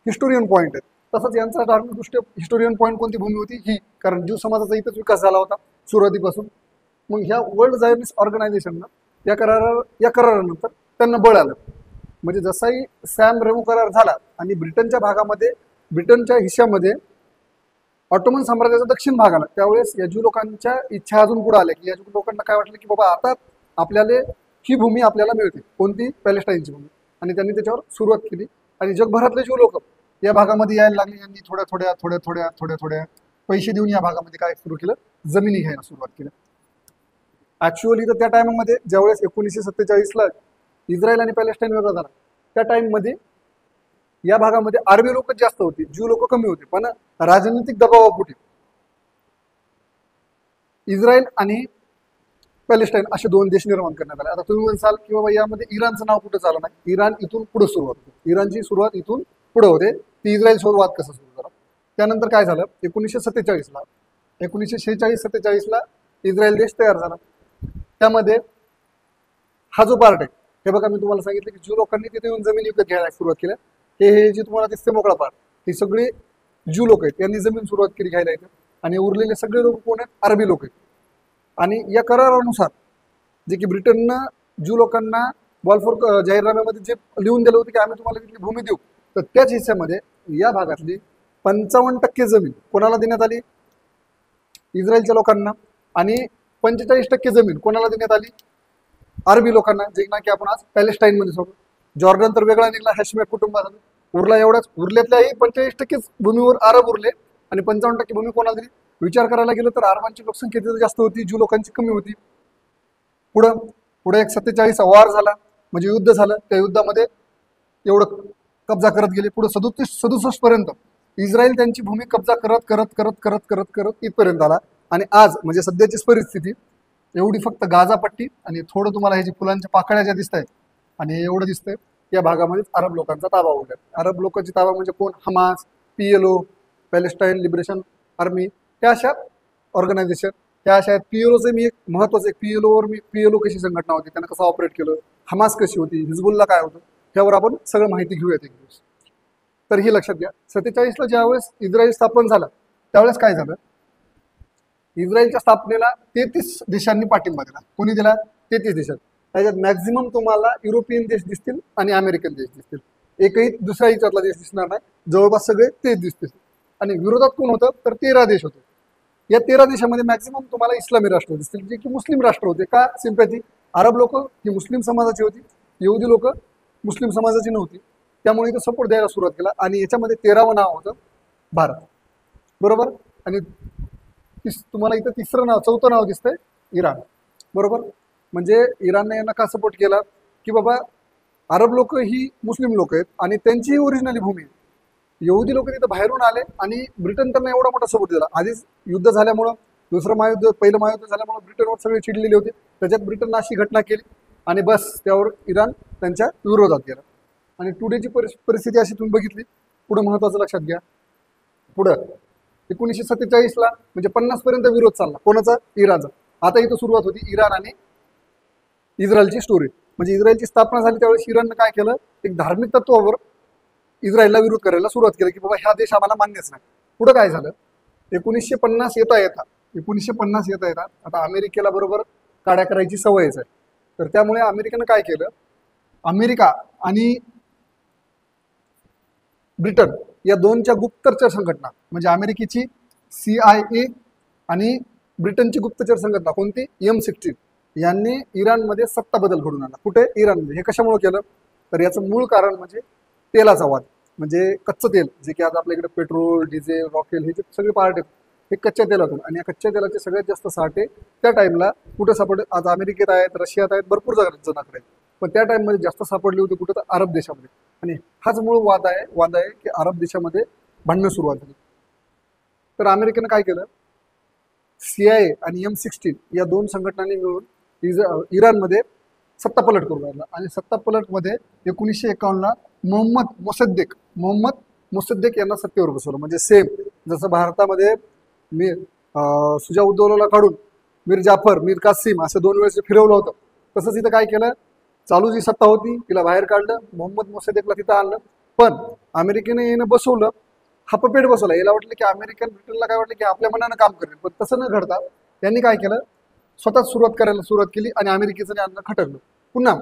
हिस्टोरियन पॉईंट आहे. तसंच यांचा धार्मिकदृष्ट्या हिस्टोरियन पॉईंट कोणती भूमी होती ही, कारण ज्यू समाजाचा इथंच विकास झाला होता सुरुवातीपासून. मग ह्या वर्ल्ड झायनिस्ट ऑर्गनायझेशननं या करारानंतर त्यांना बळ आलं. म्हणजे जसाही सॅम रेमो करार झाला आणि ब्रिटनच्या हिश्श्यामध्ये ऑटोमन साम्राज्याचा दक्षिण भाग आला, त्यावेळेस या ज्यू लोकांच्या इच्छा अजून पुढे आल्या की या ज्यू लोकांना काय वाटलं की बाबा आता आपल्याला ही भूमी आपल्याला मिळते, कोणती, पॅलेस्टाईनची भूमी. आणि त्यांनी त्याच्यावर सुरुवात केली आणि जगभरातले ज्यू लोक या भागामध्ये यायला लागले. यांनी थोड्या पैसे देऊन या भागामध्ये काय सुरू केलं, जमिनी घ्यायला सुरुवात केली. ऍक्च्युअली तर त्या टायमामध्ये ज्यावेळेस 1947ला इस्रायल आणि पॅलेस्टाईन वेगळा झाला, त्या टाइममध्ये या भागामध्ये अरबी लोक जास्त होती, ज्यू लोक कमी होते. पण राजनैतिक दबावापोटी इस्रायल आणि पॅलेस्टाईन असे दोन देश निर्माण करण्यात आले. आता तुम्ही म्हणसाल की बाबा यामध्ये इराणचं नाव कुठं चालू नाही. इराण इथून पुढे सुरुवात होते, इराणची सुरुवात इथून पुढे होते. ती इस्रायल सुरुवात कसं सुरू करा. त्यानंतर काय झालं, 1946-47ला इस्रायल देश तयार झाला. त्यामध्ये हा जो पार्ट आहे, हे बघा मी तुम्हाला सांगितलं की ज्यू लोकांनी तिथे येऊन जमीन विकत घ्यायला सुरुवात केली. हे जे तुम्हाला दिसते मोकळा पार्ट, हे सगळे ज्यू लोक आहेत, यांनी जमीन सुरुवात केली घ्यायला येतं. आणि उरलेले सगळे लोक कोण आहेत, अरबी लोक आहेत. आणि या करारानुसार जे की ब्रिटननं ज्यू लोकांना बॉलफोर जाहीरनाम्यामध्ये जे लिहून दिलं होतं की आम्ही तुम्हाला तिथली भूमी देऊ, तर त्याच हिस्स्यामध्ये या भागातली 55% जमीन कोणाला देण्यात आली, इस्रायलच्या लोकांना. आणि 45% जमीन कोणाला देण्यात आली, अरबी लोकांना, जे ना की आपण आज पॅलेस्टाईनमध्ये सोडतो. जॉर्डन तर वेगळा निघाला हॅशमॅक कुटुंबाचा, उरला एवढाच. उरल्यातल्याही 45% भूमीवर अरब उरले आणि 55% भूमी कोणाला दिली. विचार करायला गेलं तर अरबांची लोकसंख्या तिथे जास्त होती, ज्यू लोकांची कमी होती. पुढे एक 47 वार झाला, म्हणजे युद्ध झालं. त्या युद्धामध्ये एवढं कब्जा करत गेले. पुढे 37 पर्यंत इस्रायल त्यांची भूमी कब्जा करत इथपर्यंत आला. आणि आज म्हणजे सध्याची परिस्थिती एवढी, फक्त गाझापट्टी आणि थोडं तुम्हाला हे जे फुलांच्या पाकळ्या ज्या दिसत आहेत आणि एवढं दिसतंय, या भागामध्ये अरब लोकांचा ताबा उरला. अरब लोकांची ताबा म्हणजे कोण, Hamas, PLO, Palestine liberation army, त्या अशा ऑर्गनायझेशन, त्या अशा आहेत. PLOचे मी एक महत्वाचं, PLO कशी संघटना होती, त्यांना कसं ऑपरेट केलं, हमास कशी होती, हिजबुल्ला काय होतं, त्यावर आपण सगळं माहिती घेऊयात एक दिवस. तर हे लक्षात घ्या, 47ला ज्यावेळेस इस्रायल स्थापन झालं त्यावेळेस काय झालं, इस्रायलच्या स्थापनेला 33 देशांनी पाठिंबा दिला. कोणी दिला, 33 देशात. त्याच्यात मॅक्झिमम तुम्हाला युरोपियन देश दिसतील आणि अमेरिकन देश दिसतील, एकही दुसरा याच्यातला देश दिसणार नाही, जवळपास सगळे तेच दिसतील. आणि विरोधात कोण होतं, तर 13 देश होते. या 13 देशामध्ये मॅक्झिमम तुम्हाला इस्लामी राष्ट्र दिसतील, जे की मुस्लिम राष्ट्र होते. का सिम्पॅथी, अरब लोक ही मुस्लिम समाजाची होती, यहुदी लोक मुस्लिम समाजाची नव्हती, त्यामुळे इथं सपोर्ट द्यायला सुरुवात केला. आणि याच्यामध्ये 13वं नाव होतं भारत, बरोबर. आणि तुम्हाला इथं चौथं नाव दिसतंय इराण, बरोबर. म्हणजे इराणने यांना का सपोर्ट केला की बाबा अरब लोक ही मुस्लिम लोक आहेत आणि त्यांची ओरिजिनली भूमी आहे. यहुदी लोक तिथं बाहेरून आले आणि ब्रिटन त्यांना एवढा मोठा सपोर्ट दिला. आधीच युद्ध झाल्यामुळं, पहिलं महायुद्ध झाल्यामुळं ब्रिटनवर सगळे चिडलेले होते. त्याच्यात ब्रिटननं अशी घटना केली आणि बस त्यावर इराण त्यांच्या विरोधात गेला. आणि टुडेची परिस्थिती अशी तुम्ही बघितली. पुढे महत्वाचं लक्षात घ्या, पुढं 1947ला म्हणजे 50 पर्यंत विरोध चालला, कोणाचा, इराणचा. आता इथं सुरुवात होती इराण आणि इस्रायलची स्टोरी. म्हणजे इस्रायलची स्थापना झाली त्यावेळेस इराणनं काय केलं, एक धार्मिक तत्वावर इस्रायलला विरोध करायला सुरुवात केली की बाबा ह्या देश आम्हाला मान्यच नाही. पुढं काय झालं, 1950 येता येता आता अमेरिकेला बरोबर काड्या करायची सवयच आहे. तर त्यामुळे अमेरिकेनं काय केलं, अमेरिका आणि ब्रिटन या दोनच्या गुप्तचर संघटना, म्हणजे अमेरिकेची CIA आणि ब्रिटनची गुप्तचर संघटना कोणती, M16, यांनी इराणमध्ये सत्ता बदल घडून आणला. कुठे, इराणमध्ये. हे कशामुळे केलं, तर याचं मूळ कारण म्हणजे तेलाचा वाद. म्हणजे कच्चं तेल, जे की आता आपल्या इकडे पेट्रोल, डिझेल, रॉकेल हे जे सगळे पार्ट आहेत, हे कच्च्या तेलातून. आणि या कच्च्या तेलाचे सगळ्यात जास्त साठे त्या टाइमला कुठं सापडले, आज अमेरिकेत आहेत, रशियात आहेत, भरपूर जणांकडे आहेत. पण त्या टाइममध्ये जास्त सापडली होती कुठं, तर अरब देशामध्ये. आणि हाच मूळ वाद आहे की अरब देशामध्ये भांडणं सुरुवात झाली. तर अमेरिकेनं काय केलं, CIA आणि M16 या दोन संघटनांनी मिळून इराणमध्ये सत्ता पलट करून राहिला. आणि सत्ता पलटमध्ये 1951ला मोहम्मद मोसद्देक यांना सत्तेवर बसवलं. म्हणजे सेम जसं भारतामध्ये सुजाउद्दौलाला काढून मीर जाफर, मीर कासिम असं 2 वेळेस फिरवलं होतं, तसंच इथं काय केलं, चालू जी सत्ता होती तिला बाहेर काढलं, मोहम्मद मोसद्देकला तिथं आणलं. पण अमेरिकेने येणं बसवलं, हा पपेट बसवला. याला वाटलं की अमेरिकन ब्रिटनला काय वाटलं की आपल्या मनानं काम करेल, पण तसं न घडता त्यांनी काय केलं, स्वतःच सुरुवात केली आणि अमेरिकेचं आणलं खटकलं. पुन्हा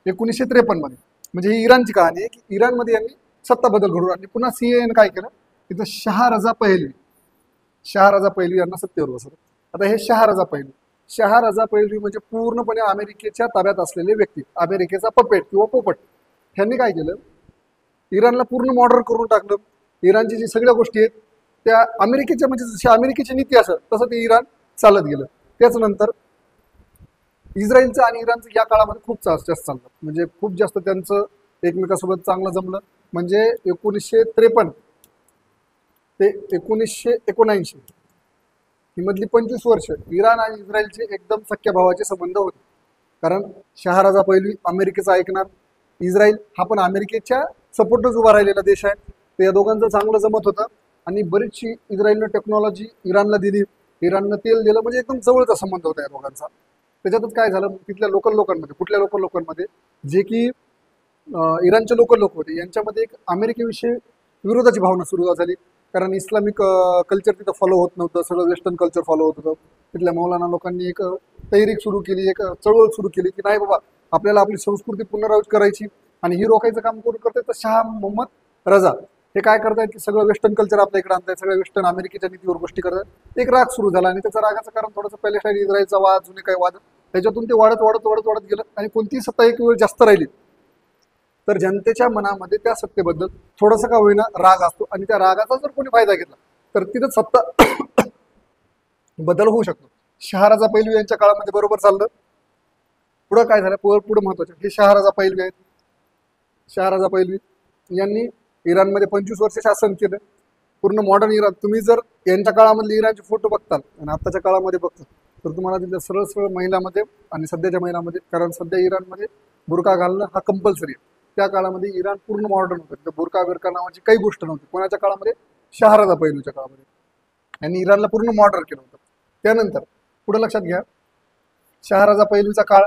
1953 मध्ये, म्हणजे ही इराणची कहाणी आहे की इराणमध्ये यांनी सत्ता बदल घडवून आणली. पुन्हा सीएन काय केलं, तिथं शहा रजा पहलवी यांना सत्तेवर बसवलं. आता हे शहा रजा पहलवी म्हणजे पूर्णपणे अमेरिकेच्या ताब्यात असलेले व्यक्ती, अमेरिकेचा पपेट किंवा पोपट. ह्यांनी काय केलं, इराणला पूर्ण मॉडर्न करून टाकलं. इराणची जी सगळ्या गोष्टी आहेत त्या अमेरिकेच्या, म्हणजे जशी अमेरिकेची नीती असं तसं ते इराण चालत गेलं. त्याच्यानंतर इस्रायलचं आणि इराणचं या काळामध्ये खूप जास्त चाललं, म्हणजे खूप जास्त त्यांचं एकमेकांसोबत चांगलं जमलं. म्हणजे 1953 ते 1979 ही मधली 25 वर्ष इराण आणि इस्रायलचे एकदम सख्या भावाचे संबंध होते. कारण शहारजा पहलवी अमेरिकेचा ऐकणार, इस्रायल हा पण अमेरिकेच्या सपोर्टच उभा राहिलेला देश आहे. तर या दोघांचं चांगलं जमत होतं आणि बरीचशी इस्रायलनं टेक्नॉलॉजी इराणला दिली, इराणनं तेल दिलं, म्हणजे एकदम जवळचा संबंध होता या दोघांचा. त्याच्यातच काय झालं, तिथल्या लोकल लोकांमध्ये, कुठल्या लोकल लोकांमध्ये, जे की इराणचे लोकल लोक होते, यांच्यामध्ये एक अमेरिकेविषयी विरोधाची भावना सुरू झाली. कारण इस्लामिक कल्चर तिथं फॉलो होत नव्हतं, सगळं वेस्टर्न कल्चर फॉलो होत होतं. तिथल्या मौलाना लोकांनी एक तहरीक सुरू केली, एक चळवळ सुरू केली की नाही बाबा, आपल्याला आपली संस्कृती पुनरावृत्त करायची. आणि ही रोखायचं काम कोण करते, तर शाह मोहम्मद रजा हे काय करतायत की सगळं वेस्टर्न कल्चर आपल्या इकडे आणतायत, सगळ्या वेस्टर्न अमेरिकेच्या नीतीवर गोष्टी करतात. एक राग सुरू झाला आणि त्याचा रागाचं कारण थोडंसं पॅलेस्टाईन इस्रायलचा वाद, जुने काही वाद, त्याच्यातून ते वाढत वाढत वाढत वाढत गेलं. आणि कोणतीही सत्ता एक वेळ जास्त राहिली तर जनतेच्या मनामध्ये त्या सत्तेबद्दल थोडासा का होईना राग असतो, आणि त्या रागाचा जर कोणी फायदा घेतला तर तिथं सत्ता बदल होऊ शकतो. शहारजा पहलवी यांच्या काळामध्ये बरोबर चाललं. पुढं काय झालं, पुढं महत्वाचं हे शहारजा पहलवी आहेत. शहारजा पहलवी यांनी इराणमध्ये 25 वर्ष शासन केलं, पूर्ण मॉडर्न इराण. तुम्ही जर यांच्या काळामधले इराणचे फोटो बघताल आणि आत्ताच्या काळामध्ये बघताल तर तुम्हाला तिथं सरळ सरळ महिलामध्ये आणि सध्याच्या महिलामध्ये, कारण सध्या इराणमध्ये बुरका घालणं हा कंपल्सरी आहे. त्या काळामध्ये इराण पूर्ण मॉडर्न होतं, तिथं बुरका बिरका नावाची काही गोष्ट नव्हती. कोणाच्या काळामध्ये, शहारजा पहलवीच्या काळामध्ये. यांनी इराणला पूर्ण मॉडर्न केलं होतं. त्यानंतर पुढे लक्षात घ्या, शहारजा पहलवीचा काळ,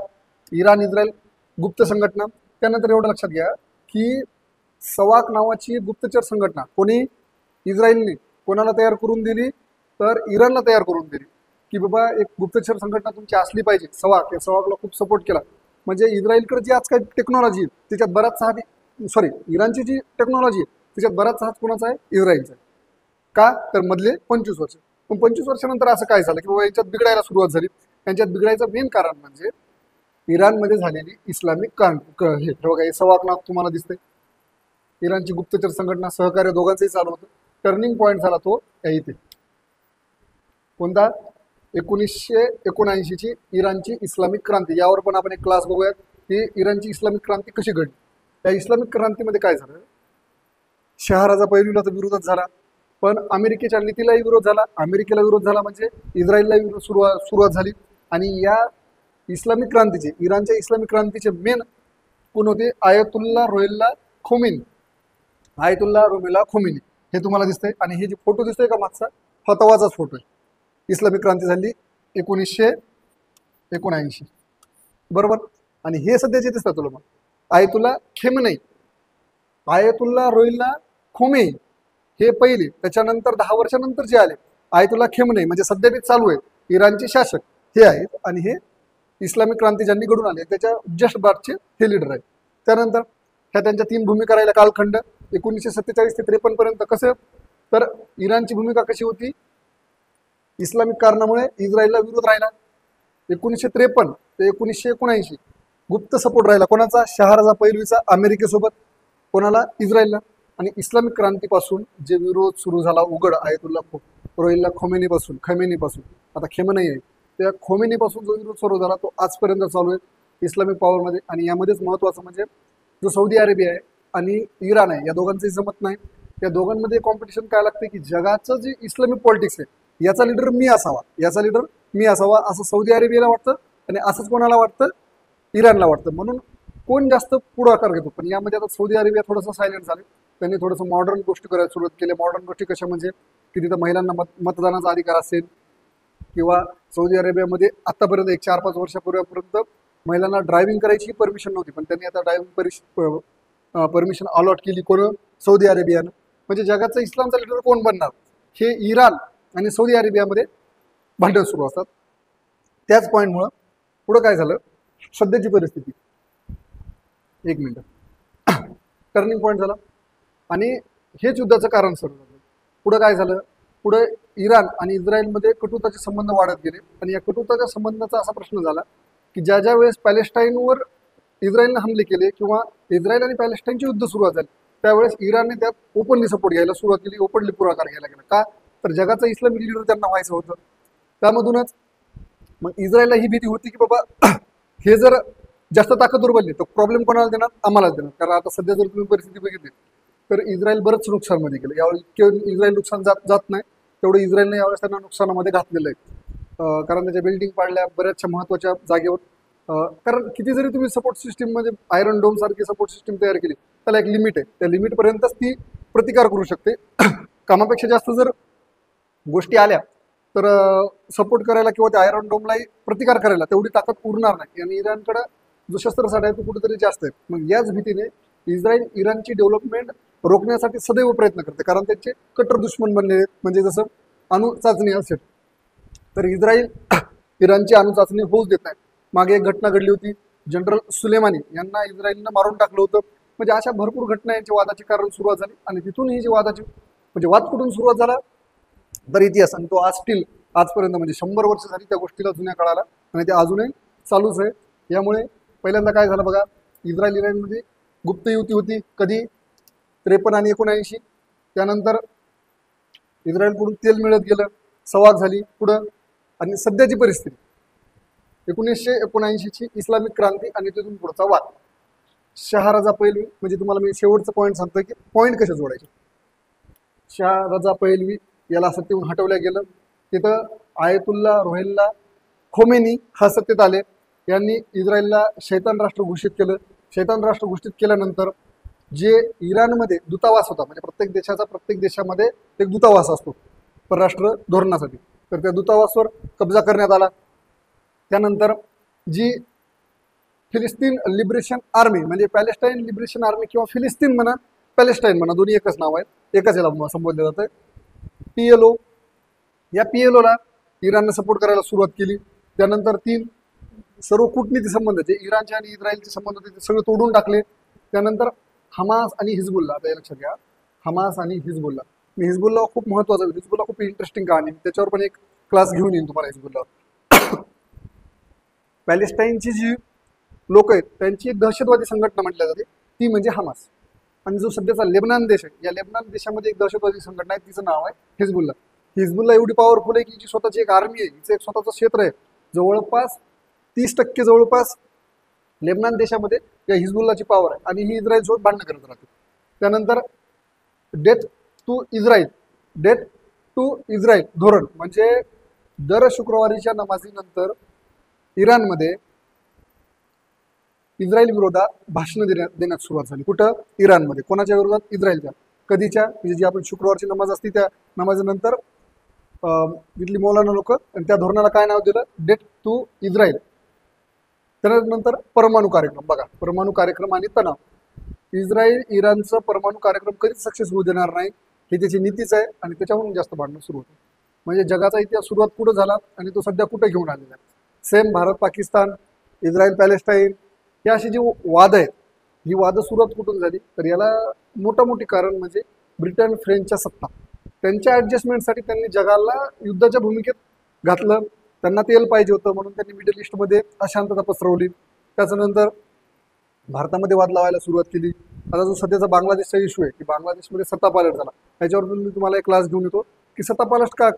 इराण इस्रायल गुप्त संघटना. त्यानंतर एवढं लक्षात घ्या की सवाक नावाची गुप्तचर संघटना कोणी, इस्रायलने कोणाला तयार करून दिली, तर इराणला तयार करून दिली की बाबा एक गुप्तचर संघटना तुमची असली पाहिजे. सवाक, या सवाकला खूप सपोर्ट केला. म्हणजे इस्रायलकडे जी आज काही टेक्नॉलॉजी आहे त्याच्यात बराचसा हात, इराणची जी टेक्नॉलॉजी आहे त्याच्यात बराचसा हात कोणाचा आहे, इस्रायलचा आहे. का तर मधले 25 वर्ष. पण 25 वर्षानंतर असं काय झालं की बाबा यांच्यात बिघडायला सुरुवात झाली. त्यांच्यात बिघडायचं मेन कारण म्हणजे इराणमध्ये झालेली इस्लामिक क्रांती. हे बघा, हे सवाक नाव तुम्हाला दिसतंय, इराणची गुप्तचर संघटना, सहकार्य दोघांचंही चालू होतं. टर्निंग पॉईंट झाला तो या इथे, कोणता, 1979 ची इराणची इस्लामिक क्रांती. यावर पण आपण एक क्लास बघूयात की इराणची इस्लामिक क्रांती कशी घडली. या इस्लामिक क्रांतीमध्ये काय झालं, शहारजा पहलवीला तर विरोधच झाला, पण अमेरिकेच्या नीतीलाही विरोध झाला. अमेरिकेला विरोध झाला म्हणजे इस्रायलला सुरुवात झाली. आणि या इस्लामिक क्रांतीचे, इराणच्या इस्लामिक क्रांतीचे मेन कोण होते, आयतुल्ला रोमिला खोमेनी. हे तुम्हाला दिसतंय. आणि हे जे फोटो दिसतोय का मागचा, हा तवाचाच फोटो आहे. इस्लामिक क्रांती झाली 1979 बरोबर. आणि हे सध्याचे दिसतात तुला मग, आयतुल्ला रोहिल्ला खोमेनी हे पहिले. त्याच्यानंतर 10 वर्षानंतर जे आले आयतुल्ला खेमनेई, म्हणजे सध्या बी चालू आहेत इराणचे शासक, हे आहेत. आणि हे इस्लामिक क्रांती ज्यांनी घडून आले त्याच्या जस्ट बादचे हे लीडर आहेत. त्यानंतर ह्या त्यांच्या 3 भूमिका राहिल्या कालखंड 1947 ते 53 पर्यंत. कसं तर इराणची भूमिका कशी होती, इस्लामिक कारणामुळे इस्रायलला विरोध राहिला. 1953 ते 1979 गुप्त सपोर्ट राहिला कोणाचा, शहारजा पहलवीचा अमेरिकेसोबत, कोणाला, इस्रायलला. आणि इस्लामिक क्रांतीपासून जे विरोध सुरू झाला उघड, आयतुल्ला रोहिल्ला खमेनीपासून, आता खेमनेई आहे, त्या खोमेनीपासून जो विरोध सुरू झाला तो आजपर्यंत चालू आहे इस्लामिक पॉवरमध्ये. आणि यामध्येच महत्त्वाचं म्हणजे जो सौदी अरेबिया आहे आणि इराण आहे, या दोघांचंही जमत नाही. या दोघांमध्ये कॉम्पिटिशन काय लागते की जगाचं जे इस्लामिक पॉलिटिक्स आहे याचा लीडर मी असावा, असं सौदी अरेबियाला वाटतं. आणि असंच कोणाला वाटतं, इराणला वाटतं. म्हणून कोण जास्त पुढाकार घेतो. पण यामध्ये आता सौदी अरेबिया थोडंसं सायलेंट झालं. त्यांनी थोडंसं मॉडर्न गोष्टी करायला सुरुवात केली. मॉडर्न गोष्टी कशा म्हणजे की तिथं महिलांना मतदानाचा अधिकार असेल, किंवा सौदी अरेबियामध्ये आतापर्यंत एक 4-5 वर्षापूर्वीपर्यंत महिलांना ड्रायव्हिंग करायची परमिशन नव्हती, पण त्यांनी आता ड्रायव्हिंग परमिशन अलॉट केली. कोण? सौदी अरेबियानं. म्हणजे जगाचा इस्लामचा लीडर कोण बनणार? हे इराण आणि सौदी अरेबियामध्ये भांडण सुरू असतात. त्याच पॉईंटमुळं पुढं काय झालं, सध्याची परिस्थिती, एक मिनिट, टर्निंग पॉईंट झाला आणि हेच युद्धाचं कारण सुरू झालं. पुढं काय झालं, पुढे इराण आणि इस्रायलमध्ये कटुताचे संबंध वाढत गेले आणि या कटुताच्या संबंधाचा असा प्रश्न झाला की ज्या वेळेस पॅलेस्टाईनवर इस्रायलने हमले केले किंवा इस्रायल आणि पॅलेस्टाईनचे युद्ध सुरुवात झाले, त्यावेळेस इराणने त्यात ओपनली सपोर्ट घ्यायला सुरुवात केली, ओपनली पुढाकार घ्यायला गेला. का? तर जगाचा इस्लामिक लीडर त्यांना व्हायचं होतं. त्यामधूनच मग इस्रायलला ही भीती होती की बाबा हे जर जास्त ताकदवर बनले तर प्रॉब्लेम कोणाला देणार? आम्हालाच देणार. कारण आता सध्या जर तुम्ही परिस्थिती बघितली तर इस्रायल बरंच नुकसानमध्ये गेलं. यावेळी इतके इस्रायल नुकसान जात नाही तेवढं इस्रायलने यावेळेस त्यांना नुकसानामध्ये घातलेलं आहे. कारण त्याच्या बिल्डिंग पाडल्या बऱ्याचशा महत्त्वाच्या जागेवर. कारण किती जरी तुम्ही सपोर्ट सिस्टीम म्हणजे आयरन डोम सारखी सपोर्ट सिस्टीम तयार केली त्याला एक लिमिट आहे. त्या लिमिटपर्यंतच ती प्रतिकार करू शकते. कामापेक्षा जास्त जर गोष्टी आल्या तर सपोर्ट करायला किंवा त्या आयरन डोमलाही प्रतिकार करायला तेवढी ताकद उरणार नाही आणि इराणकडं जो शस्त्रसाठा आहे तो कुठेतरी जास्त आहे. मग याच भीतीने इस्रायल इराणची डेव्हलपमेंट रोखण्यासाठी सदैव प्रयत्न करते. कारण त्यांचे कट्टर दुश्मन बनले आहेत. म्हणजे जसं अणु चाचणी असेल तर इस्रायल इराणची अणु चाचणी होऊच देत नाही. मागे एक घटना घडली होती, जनरल सुलेमानी यांना इस्रायलनं मारून टाकलं होतं. म्हणजे अशा भरपूर घटना यांच्या वादाचे कारण सुरुवात झाली आणि तिथून ही जी वादाची म्हणजे वाद कुठून सुरुवात झाला तर इतिहास, आणि तो आजपर्यंत म्हणजे 100 वर्ष झाली त्या गोष्टीला जुन्या काळाला आणि ते अजूनही चालूच आहे. यामुळे पहिल्यांदा काय झालं बघा, इस्रायल इराणमध्ये गुप्त युती होती कधी 53 आणि 79. त्यानंतर इस्रायलकडून तेल मिळत गेलं, संवाद झाली पुढं. आणि सध्याची परिस्थिती 1979ची इस्लामिक क्रांती आणि तिथून पुढचा वाद. शहारजा पहलवी म्हणजे तुम्हाला मी शेवटचं पॉईंट सांगतोय की पॉईंट कसे जोडायचे. शहारजा पहलवी याला सत्तेहून हटवलं गेलं. तिथं आयतुल्ला रोहिल्ला खोमेनी हा सत्तेत आले. यांनी इस्रायलला शैतान राष्ट्र घोषित केलं. शैतान राष्ट्र घोषित केल्यानंतर जे इराणमध्ये दूतावास होता, म्हणजे प्रत्येक देशामध्ये एक दूतावास असतो परराष्ट्र धोरणासाठी, तर त्या दूतावासावर कब्जा करण्यात आला. त्यानंतर जी फिलिस्तीन लिबरेशन आर्मी म्हणजे पॅलेस्टाईन लिबरेशन आर्मी किंवा फिलिस्तीन म्हणा पॅलेस्टाईन म्हणा दोन्ही एकच नाव आहे, एकच याला संबोधलं जातं, PLO. या PLOला इराणनं सपोर्ट करायला सुरुवात केली. त्यानंतर 3 सर्व कूटनीती संबंध जे इराणचे आणि इस्रायलचे संबंध होते ते सगळे तोडून टाकले. त्यानंतर हमास आणि हिजबुल्ला, आता लक्षात घ्या, हमास आणि हिजबुल्ला. मी हिजबुल्ला खूप महत्त्वाचा, हिजबुल्ला खूप इंटरेस्टिंग कहाणी, त्याच्यावर पण एक क्लास घेऊन येईन तुम्हाला हिजबुल्लावर. पॅलेस्टाईनची जी लोक आहेत त्यांची एक दहशतवादी संघटना म्हटल्या जाते, ती म्हणजे हमास. आणि जो सध्याचा लेबनान देश आहे, या लेबनान देशामध्ये एक दहशतवादी संघटना आहे, तिचं नाव आहे हिजबुल्ला. हिजबुल्ला एवढी पॉवरफुल आहे की जी स्वतःची एक आर्मी आहे, हिचं एक स्वतःचं क्षेत्र आहे. जवळपास 30% जवळपास लेबनान देशामध्ये या हिजबुल्लाची पॉवर आहे आणि ही इस्रायलसोबत भांडणं करत राहते. त्यानंतर डेथ टू इस्रायल धोरण म्हणजे दर शुक्रवारीच्या नमाजीनंतर इराणमध्ये इस्रायल विरोधात भाषणं देण्यात सुरुवात झाली. कुठं? इराणमध्ये. कोणाच्या विरोधात? इस्रायलच्या. कधीच्या? म्हणजे जी आपण शुक्रवारची नमाज असते त्या नमाजीनंतर इथली मौलाना लोक, आणि त्या धोरणाला काय नाव दिलं? Death to Israel. त्यानंतर परमाणु कार्यक्रम. बघा, परमाणु कार्यक्रम आणि तणाव. इस्रायल इराणचं परमाणु कार्यक्रम कधीच सक्सेस होऊ देणार नाही, ही त्याची नीतीच आहे आणि त्याच्यावरून जास्त भांडणं सुरू होतं. म्हणजे जगाचा इतिहास सुरुवात कुठं झाला आणि तो सध्या कुठं घेऊन आलेला आहे. Same Bharat Pakistan, Israel Palestine, हे अशी जी वाद आहेत, ही वादं सुरुवात कुठून झाली तर याला मोठी कारण म्हणजे ब्रिटन फ्रेंचच्या सत्ता. त्यांच्या ॲडजस्टमेंटसाठी त्यांनी जगाला युद्धाच्या भूमिकेत घातलं. त्यांना तेल पाहिजे होतं म्हणून त्यांनी मिडल ईस्टमध्ये अशांतता पसरवली. त्याच्यानंतर भारतामध्ये वाद लावायला सुरुवात केली. आता जो सध्याचा बांगलादेशचा इश्यू आहे की बांगलादेशमध्ये सत्तापालट झाला, त्याच्यावरून मी तुम्हाला एक क्लास घेऊन येतो की सत्तापालट का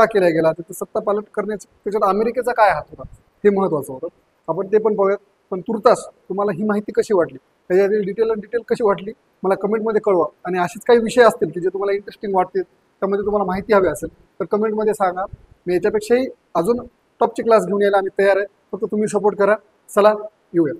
केला गेला, तर सत्तापालट करण्याचं त्याच्यात अमेरिकेचा काय हात होता हे महत्त्वाचं होतं. आपण ते पण पाहूयात. पण तुर्तास तुम्हाला ही माहिती कशी वाटली, त्याच्यातील डिटेल कशी वाटली मला कमेंटमध्ये कळवा. आणि असेच काही विषय असतील की जे तुम्हाला इंटरेस्टिंग वाटतील, त्यामध्ये तुम्हाला माहिती हवी असेल तर कमेंटमध्ये सांगा. मी याच्यापेक्षाही अजून टॉपची क्लास घेऊन यायला आम्ही तयार आहे, फक्त तुम्ही सपोर्ट करा. चला येऊया.